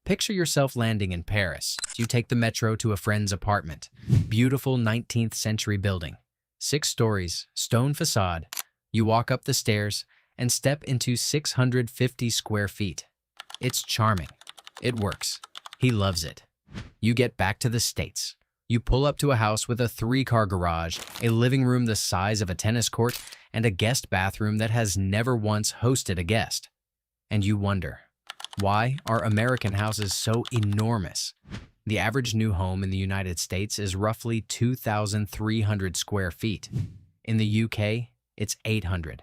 Picture yourself landing in Paris. You take the metro to a friend's apartment. Beautiful 19th century building. 6 stories, stone facade. You walk up the stairs and step into 650 square feet. It's charming. It works. He loves it. You get back to the States. You pull up to a house with a 3-car garage, a living room the size of a tennis court, and a guest bathroom that has never once hosted a guest. And you wonder, why are American houses so enormous? The average new home in the United States is roughly 2,300 square feet. In the UK, it's 800.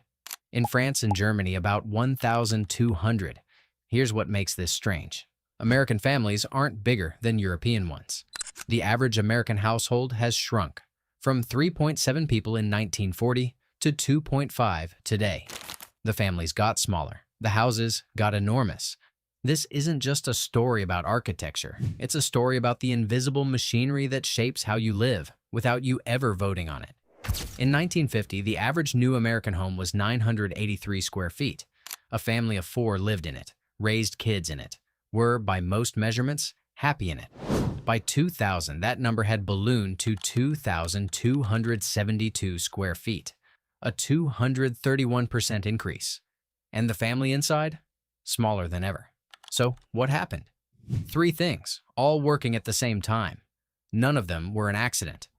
In France and Germany, about 1,200. Here's what makes this strange. American families aren't bigger than European ones. The average American household has shrunk from 3.7 people in 1940 to 2.5 today. The families got smaller. The houses got enormous. This isn't just a story about architecture. It's a story about the invisible machinery that shapes how you live without you ever voting on it. In 1950, the average new American home was 983 square feet. A family of 4 lived in it, raised kids in it, were, by most measurements, happy in it. By 2000, that number had ballooned to 2,272 square feet, a 231% increase. And the family inside? Smaller than ever. So what happened? 3 things, all working at the same time. None of them were an accident.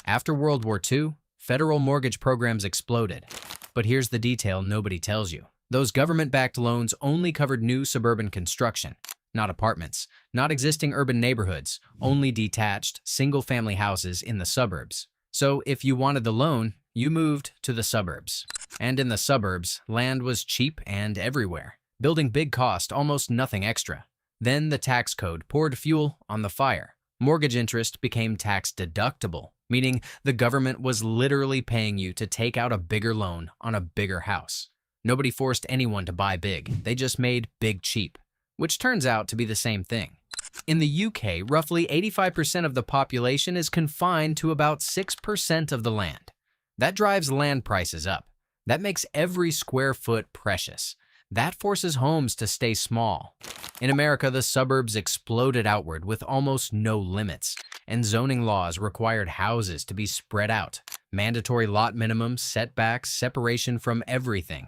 After World War II, federal mortgage programs exploded. But here's the detail nobody tells you. Those government-backed loans only covered new suburban construction, not apartments, not existing urban neighborhoods, only detached, single-family houses in the suburbs. So if you wanted the loan, you moved to the suburbs. And in the suburbs, land was cheap and everywhere. Building big cost almost nothing extra. Then the tax code poured fuel on the fire. Mortgage interest became tax deductible, meaning the government was literally paying you to take out a bigger loan on a bigger house. Nobody forced anyone to buy big. They just made big cheap, which turns out to be the same thing. In the UK, roughly 85% of the population is confined to about 6% of the land. That drives land prices up. That makes every square foot precious. That forces homes to stay small. In America, the suburbs exploded outward with almost no limits, and zoning laws required houses to be spread out. Mandatory lot minimums, setbacks, separation from everything.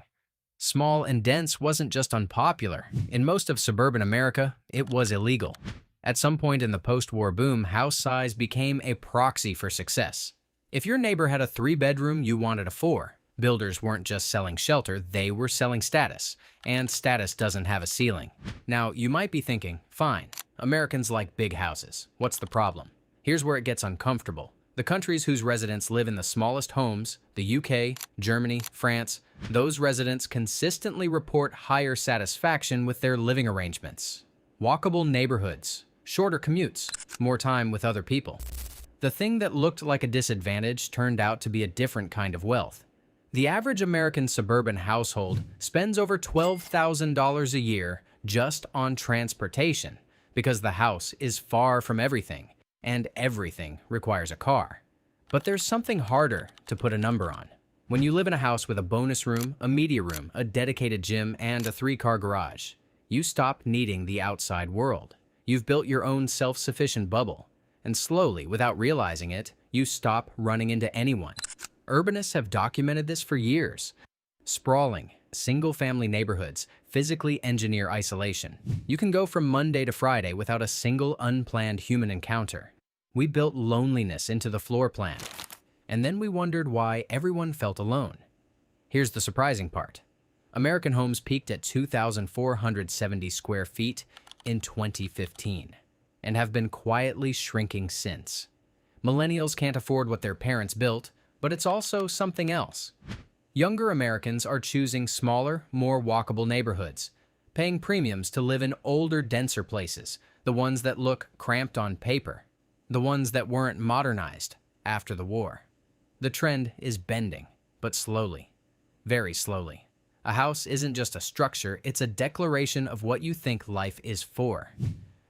Small and dense wasn't just unpopular. In most of suburban America, it was illegal. At some point in the post-war boom, house size became a proxy for success. If your neighbor had a 3-bedroom, you wanted a 4. Builders weren't just selling shelter, they were selling status. And status doesn't have a ceiling. Now, you might be thinking, fine, Americans like big houses. What's the problem? Here's where it gets uncomfortable. The countries whose residents live in the smallest homes, the UK, Germany, France, those residents consistently report higher satisfaction with their living arrangements. Walkable neighborhoods, shorter commutes, more time with other people. The thing that looked like a disadvantage turned out to be a different kind of wealth. The average American suburban household spends over $12,000 a year just on transportation because the house is far from everything, and everything requires a car. But there's something harder to put a number on. When you live in a house with a bonus room, a media room, a dedicated gym, and a 3-car garage, you stop needing the outside world. You've built your own self-sufficient bubble, and slowly, without realizing it, you stop running into anyone. Urbanists have documented this for years. Sprawling, single-family neighborhoods physically engineer isolation. You can go from Monday to Friday without a single unplanned human encounter. We built loneliness into the floor plan. And then we wondered why everyone felt alone. Here's the surprising part. American homes peaked at 2,470 square feet in 2015 and have been quietly shrinking since. Millennials can't afford what their parents built, but it's also something else. Younger Americans are choosing smaller, more walkable neighborhoods, paying premiums to live in older, denser places, the ones that look cramped on paper, the ones that weren't modernized after the war. The trend is bending, but slowly, very slowly. A house isn't just a structure, it's a declaration of what you think life is for.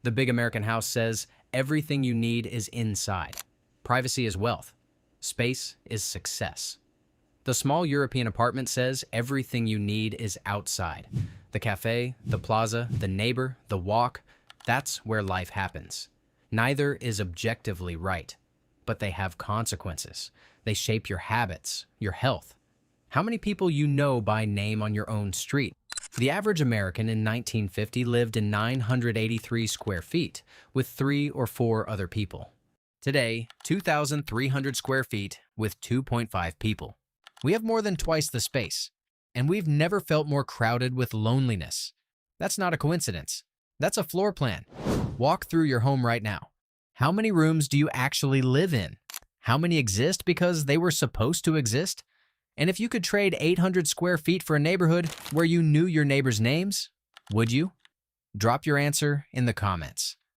The big American house says everything you need is inside. Privacy is wealth. Space is success. The small European apartment says everything you need is outside. The cafe, the plaza, the neighbor, the walk, That's where life happens. Neither is objectively right, but they have consequences. They shape your habits, your health. How many people you know by name on your own street? The average American in 1950 lived in 983 square feet with 3 or 4 other people. Today, 2,300 square feet with 2.5 people. We have more than twice the space, and we've never felt more crowded with loneliness. That's not a coincidence. That's a floor plan. Walk through your home right now. How many rooms do you actually live in? How many exist because they were supposed to exist? And if you could trade 800 square feet for a neighborhood where you knew your neighbors' names, would you? Drop your answer in the comments.